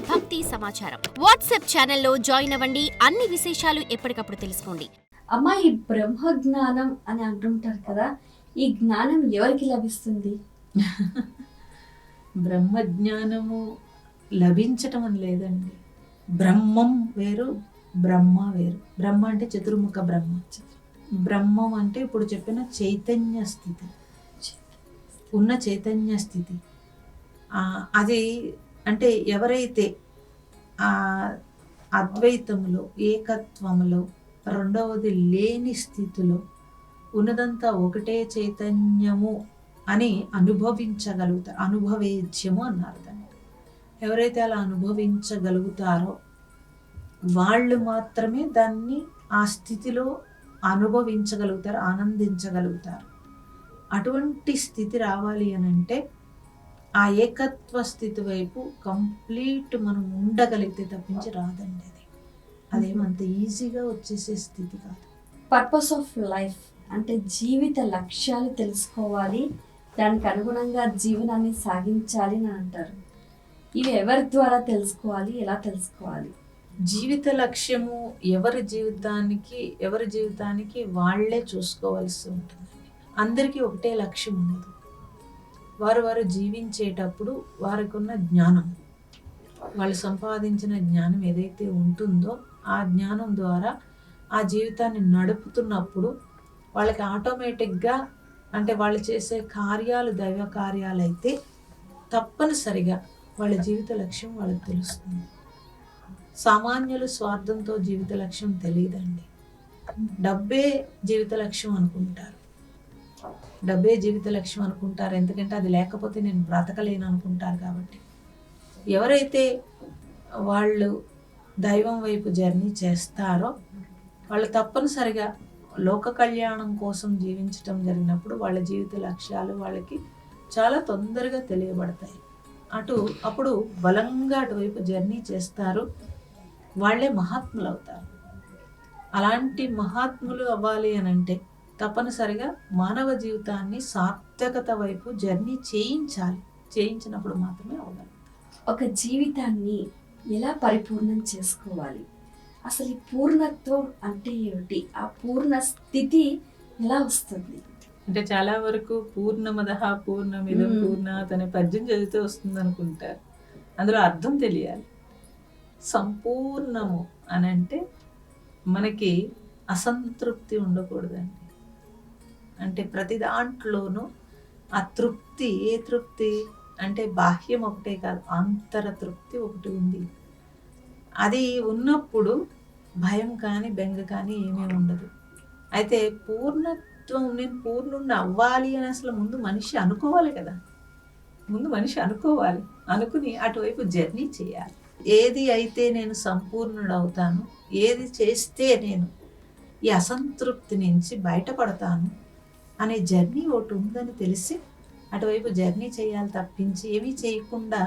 భక్తి సమాచారం. వాట్సాప్ ఛానల్లో జాయిన్ అవ్వండి. అన్ని విశేషాలు ఎప్పటికప్పుడు తెలుసుకోండి. అమ్మ, ఈ బ్రహ్మ జ్ఞానం అని అంటుంటారు కదా, ఈ జ్ఞానం ఎవరికి లభిస్తుంది? బ్రహ్మజ్ఞానము లభించటం అని లేదండి. బ్రహ్మం వేరు, బ్రహ్మ వేరు. బ్రహ్మ అంటే చతుర్ముఖ బ్రహ్మ. బ్రహ్మం అంటే ఇప్పుడు చెప్పిన చైతన్య స్థితి, ఉన్న చైతన్య స్థితి. అది అంటే ఎవరైతే ఆ అద్వైతములో, ఏకత్వములో, రెండవది లేని స్థితిలో ఉన్నదంతా ఒకటే చైతన్యము అని అనుభవించగలుగుతారు. అనుభవేద్యము అన్నారు దాన్ని. ఎవరైతే అలా అనుభవించగలుగుతారో వాళ్ళు మాత్రమే దాన్ని ఆ స్థితిలో అనుభవించగలుగుతారు, ఆనందించగలుగుతారు. అటువంటి స్థితి రావాలి అని అంటే ఆ ఏకత్వ స్థితి వైపు కంప్లీట్ మనం ఉండగలిగితే తప్పించి రాదండి. అదేమంత ఈజీగా వచ్చేసే స్థితి కాదు. పర్పస్ ఆఫ్ లైఫ్ అంటే జీవిత లక్ష్యాలు తెలుసుకోవాలి, దానికి అనుగుణంగా జీవనాన్ని సాగించాలి అని అంటారు. ఇవి ఎవరి ద్వారా తెలుసుకోవాలి, ఎలా తెలుసుకోవాలి? జీవిత లక్ష్యము ఎవరి జీవితానికి వాళ్ళే చూసుకోవాల్సి ఉంటుంది. అందరికీ ఒకటే లక్ష్యం ఉండదు. వారు జీవించేటప్పుడు వారికి ఉన్న జ్ఞానం, వాళ్ళు సంపాదించిన జ్ఞానం ఏదైతే ఉంటుందో ఆ జ్ఞానం ద్వారా ఆ జీవితాన్ని నడుపుతున్నప్పుడు వాళ్ళకి ఆటోమేటిక్గా, అంటే వాళ్ళు చేసే కార్యాలు దైవ కార్యాలు అయితే తప్పనిసరిగా వాళ్ళ జీవిత లక్ష్యం వాళ్ళకి తెలుస్తుంది. సామాన్యులు స్వార్థంతో జీవిత లక్ష్యం తెలియదండి. డబ్బే జీవిత లక్ష్యం అనుకుంటారు. ఎందుకంటే అది లేకపోతే నేను బ్రతకలేను అనుకుంటారు. కాబట్టి ఎవరైతే వాళ్ళు దైవం వైపు జర్నీ చేస్తారో వాళ్ళు తప్పనిసరిగా లోక కళ్యాణం కోసం జీవించటం జరిగినప్పుడు వాళ్ళ జీవిత లక్ష్యాలు వాళ్ళకి చాలా తొందరగా తెలియబడతాయి. అప్పుడు బలంగా అటువైపు జర్నీ చేస్తారు. వాళ్ళే మహాత్ములు అవుతారు. అలాంటి మహాత్ములు అవ్వాలి అని అంటే తప్పనిసరిగా మానవ జీవితాన్ని సార్థకత వైపు జర్నీ చేయించాలి. చేయించినప్పుడు మాత్రమే అవ్వగలుగుతారు. ఒక జీవితాన్ని ఎలా పరిపూర్ణం చేసుకోవాలి? అసలు ఈ పూర్ణత్వం అంటే ఏమిటి? ఆ పూర్ణ స్థితి ఎలా వస్తుంది? అంటే చాలా వరకు పూర్ణమదః పూర్ణమిదం పూర్ణాత్ అనే పద్యం చదివితే వస్తుంది అనుకుంటారు. అందులో అర్థం తెలియాలి. సంపూర్ణము అని అంటే మనకి అసంతృప్తి ఉండకూడదండి. అంటే ప్రతి దాంట్లోనూ ఆ తృప్తి, ఏ తృప్తి అంటే బాహ్యం ఒకటే కాదు, అంతర తృప్తి ఒకటి ఉంది. అది ఉన్నప్పుడు భయం కానీ బెంగ కానీ ఏమీ ఉండదు. అయితే పూర్ణత్వం, నేను పూర్ణుడిని అవ్వాలి అని అసలు ముందు మనిషి అనుకోవాలి కదా. అనుకుని అటువైపు జర్నీ చేయాలి. ఏది అయితే నేను సంపూర్ణుడవుతాను, ఏది చేస్తే నేను ఈ అసంతృప్తి నుంచి బయటపడతాను అనే జర్నీ ఒకటి ఉందని తెలిసి అటువైపు జర్నీ చేయాలి తప్పించి ఏమీ చేయకుండా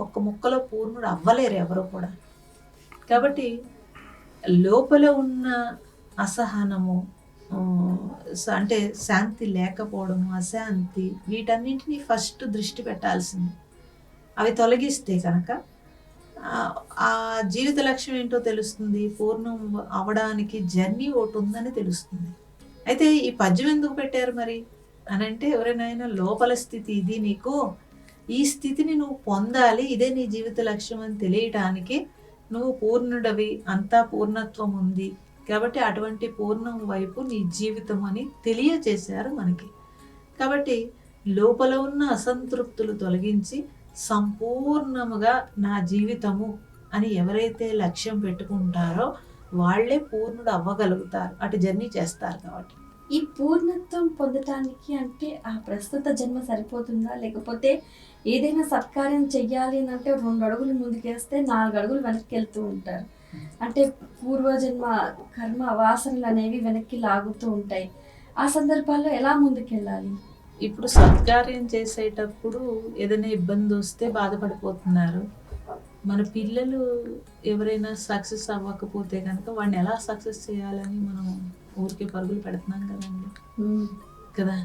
ఒక్క ముక్కలో పూర్ణుడు అవ్వలేరు ఎవరు కూడా. కాబట్టి లోపల ఉన్న అసహనము, అంటే శాంతి లేకపోవడము, అశాంతి, వీటన్నింటినీ ఫస్ట్ దృష్టి పెట్టాల్సింది. అవి తొలగిస్తే కనుక ఆ జీవిత లక్ష్యం ఏంటో తెలుస్తుంది. పూర్ణం అవడానికి జర్నీ ఒకటి ఉందని తెలుస్తుంది. అయితే ఈ పద్యం ఎందుకు పెట్టారు మరి అని అంటే, ఎవరైనా లోపల స్థితి ఇది, నీకు ఈ స్థితిని నువ్వు పొందాలి, ఇదే నీ జీవిత లక్ష్యం అని తెలియటానికి నువ్వు పూర్ణుడవి, అంతా పూర్ణత్వం ఉంది కాబట్టి అటువంటి పూర్ణం వైపు నీ జీవితం అని తెలియచేశారు మనకి. కాబట్టి లోపల ఉన్న అసంతృప్తులు తొలగించి సంపూర్ణముగా నా జీవితము అని ఎవరైతే లక్ష్యం పెట్టుకుంటారో వాళ్ళే పూర్ణుడు అవ్వగలుగుతారు. అటు జర్నీ చేస్తారు. కాబట్టి ఈ పూర్ణత్వం పొందటానికి అంటే ఆ ప్రస్తుత జన్మ సరిపోతుందా, లేకపోతే ఏదైనా సత్కార్యం చెయ్యాలి అని అంటే 2 అడుగులు ముందుకేస్తే 4 అడుగులు వెనక్కి వెళ్తూ ఉంటారు. అంటే పూర్వజన్మ కర్మ వాసనలు అనేవి వెనక్కి లాగుతూ ఉంటాయి. ఆ సందర్భాల్లో ఎలా ముందుకెళ్ళాలి? ఇప్పుడు సత్కార్యం చేసేటప్పుడు ఏదైనా ఇబ్బంది వస్తే బాధపడిపోతున్నారు. మన పిల్లలు ఎవరైనా సక్సెస్ అవ్వకపోతే కనుక వాడిని ఎలా సక్సెస్ చేయాలని మనం ఊరికే పరుగులు పెడుతున్నాం కదండి. కదా,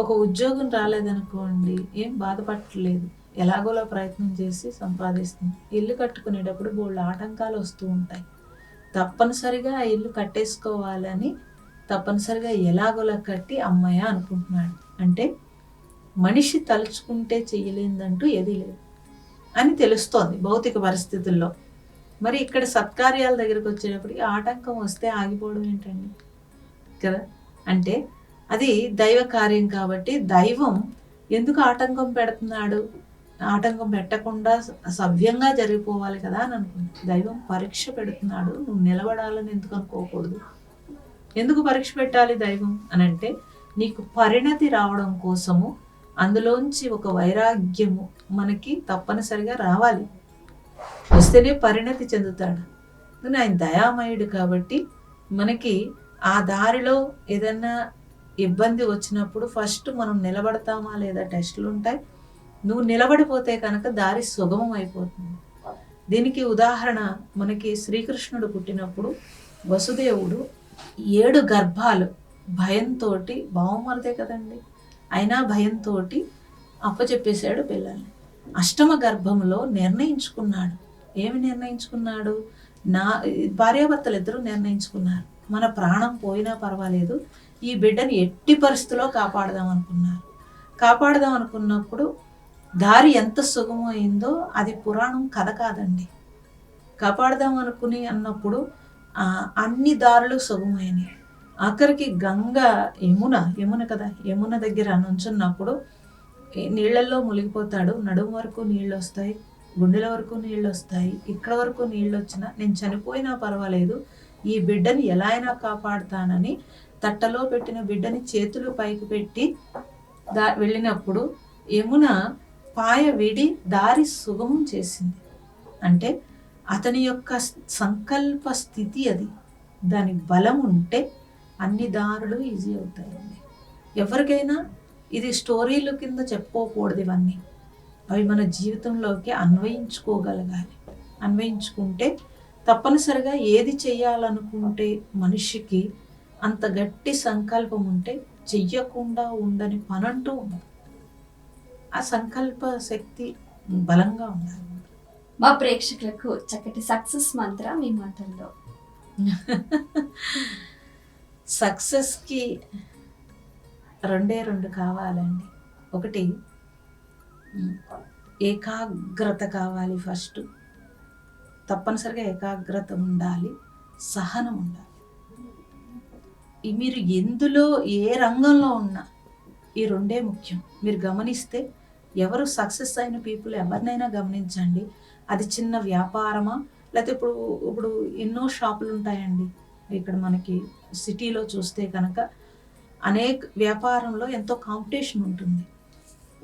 ఒక ఉద్యోగం రాలేదనుకోండి ఏం బాధపడలేదు. ఎలాగోలా ప్రయత్నం చేసి సంపాదిస్తుంది. ఇల్లు కట్టుకునేటప్పుడు బోల్డ్ ఆటంకాలు వస్తూ ఉంటాయి. తప్పనిసరిగా ఆ ఇల్లు కట్టేసుకోవాలని తప్పనిసరిగా ఎలాగోలా కట్టి అమ్మయ్య అనుకుంటున్నాడు. అంటే మనిషి తలుచుకుంటే చెయ్యలేదంటూ ఏదీ లేదు అని తెలుస్తోంది భౌతిక పరిస్థితుల్లో. మరి ఇక్కడ సత్కార్యాల దగ్గరికి వచ్చేటప్పటికి ఆటంకం వస్తే ఆగిపోవడం ఏంటండి కదా? అంటే అది దైవ కార్యం కాబట్టి దైవం ఎందుకు ఆటంకం పెడుతున్నాడు? ఆటంకం పెట్టకుండా సవ్యంగా జరిగిపోవాలి కదా అని అనుకుంది. దైవం పరీక్ష పెడుతున్నాడు, నువ్వు నిలబడాలని ఎందుకు అనుకోకూడదు. ఎందుకు పరీక్ష పెట్టాలి దైవం అని అంటే, నీకు పరిణతి రావడం కోసము, అందులోంచి ఒక వైరాగ్యము మనకి తప్పనిసరిగా రావాలి. వస్తేనే పరిణతి చెందుతాడు. ఆయన దయామయుడు కాబట్టి మనకి ఆ దారిలో ఏదన్నా ఇబ్బంది వచ్చినప్పుడు ఫస్ట్ మనం నిలబడతామా లేదా టెస్టులు ఉంటాయి. నువ్వు నిలబడిపోతే కనుక దారి సుగమం అయిపోతుంది. దీనికి ఉదాహరణ మనకి శ్రీకృష్ణుడు పుట్టినప్పుడు వసుదేవుడు 7 గర్భాలు భయంతో, బావమరిదే కదండి, అయినా భయంతో అప్పచెప్పేశాడు పిల్లల్ని. 8వ గర్భంలో నిర్ణయించుకున్నాడు. ఏమి నిర్ణయించుకున్నాడు? భార్యాభర్తలు ఇద్దరూ నిర్ణయించుకున్నారు, మన ప్రాణం పోయినా పర్వాలేదు, ఈ బిడ్డని ఎట్టి పరిస్థితిలో కాపాడదాం అనుకున్నారు. కాపాడదాం అనుకున్నప్పుడు దారి ఎంత సుగమైందో అది పురాణం కథ కాదండి. కాపాడదాం అనుకుని అన్నప్పుడు అన్ని దారులు సుగమైనవి. ఆఖరికి గంగ యమున కదా, యమున దగ్గర నుంచున్నప్పుడు నీళ్ళల్లో మునిగిపోతాడు. నడుము వరకు నీళ్ళు వస్తాయి, గుండెల వరకు నీళ్ళు వస్తాయి, ఇక్కడ వరకు నీళ్ళు వచ్చినా నేను చనిపోయినా పర్వాలేదు, ఈ బిడ్డని ఎలా అయినా కాపాడుతానని తట్టలో పెట్టిన బిడ్డని చేతులు పైకి పెట్టి వెళ్ళినప్పుడు యమున పాయ విడి దారి సుగమం చేసింది. అంటే అతని యొక్క సంకల్ప స్థితి అది. దాని బలం ఉంటే అన్ని దారులు ఈజీ అవుతాయండి. ఎవరికైనా ఇది స్టోరీల కింద చెప్పుకోకూడదు, ఇవన్నీ అవి మన జీవితంలోకి అన్వయించుకోగలగాలి. అన్వయించుకుంటే తప్పనిసరిగా ఏది చెయ్యాలనుకుంటే మనిషికి అంత గట్టి సంకల్పం ఉంటే చెయ్యకుండా ఉండని పనంటూ ఉండదు. ఆ సంకల్ప శక్తి బలంగా ఉండాలి. మా ప్రేక్షకులకు చక్కటి సక్సెస్ మంత్ర మీ మాటల్లో. సక్సెస్కి 2 కావాలండి. ఒకటి ఏకాగ్రత కావాలి. ఫస్ట్ తప్పనిసరిగా ఏకాగ్రత ఉండాలి, సహనం ఉండాలి. మీరు ఎందులో ఏ రంగంలో ఉన్నా ఈ 2 ముఖ్యం. మీరు గమనిస్తే ఎవరు సక్సెస్ అయిన పీపుల్ ఎవరినైనా గమనించండి, అది చిన్న వ్యాపారమా లేకపోతే ఇప్పుడు ఎన్నో షాపులు ఉంటాయండి. ఇక్కడ మనకి సిటీలో చూస్తే కనుక అనేక వ్యాపారంలో ఎంతో కాంపిటీషన్ ఉంటుంది.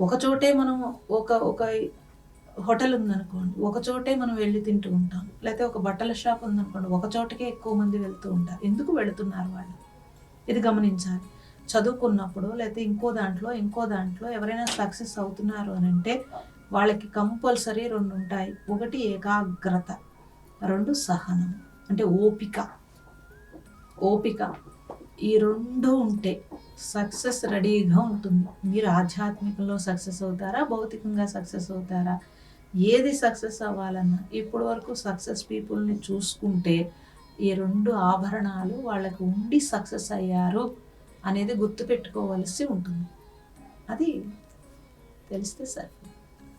ఒకచోటే మనం ఒక హోటల్ ఉందనుకోండి, ఒకచోటే మనం వెళ్ళి తింటూ ఉంటాం. లేకపోతే ఒక బట్టల షాప్ ఉందనుకోండి, ఒక చోటకే ఎక్కువ మంది వెళ్తూ ఉంటారు. ఎందుకు వెళుతున్నారు వాళ్ళు? ఇది గమనించాలి. చదువుకున్నప్పుడు లేకపోతే ఇంకో దాంట్లో ఎవరైనా సక్సెస్ అవుతున్నారు అని అంటే వాళ్ళకి కంపల్సరీ 2 ఉంటాయి. ఒకటి ఏకాగ్రత, 2 సహనం, అంటే ఓపిక. ఈ 2 ఉంటే సక్సెస్ రెడీగా ఉంటుంది. మీరు ఆధ్యాత్మికంలో సక్సెస్ అవుతారా, భౌతికంగా సక్సెస్ అవుతారా, ఏది సక్సెస్ అవ్వాలన్నా ఇప్పటి వరకు సక్సెస్ పీపుల్ని చూసుకుంటే ఈ 2 ఆభరణాలు వాళ్ళకు ఉండి సక్సెస్ అయ్యారు అనేది గుర్తుపెట్టుకోవాల్సి ఉంటుంది. అది తెలిస్తే సరే.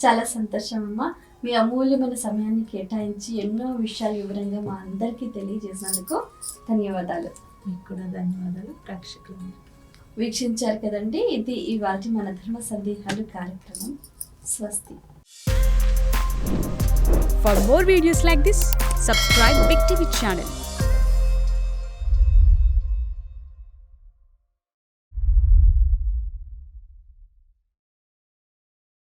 చాలా సంతోషం అమ్మా, మీ అమూల్యమైన సమయాన్ని కేటాయించి ఎన్నో విషయాలు వివరంగా మా అందరికీ తెలియజేసినందుకు ధన్యవాదాలు. మీకు కూడా ధన్యవాదాలు. ప్రేక్షకులు వీక్షించారు కదండి, ఇది ఇవాళ మన ధర్మ సందేహాలు కార్యక్రమం. స్వస్తి. For more videos like this, subscribe Big TV channel.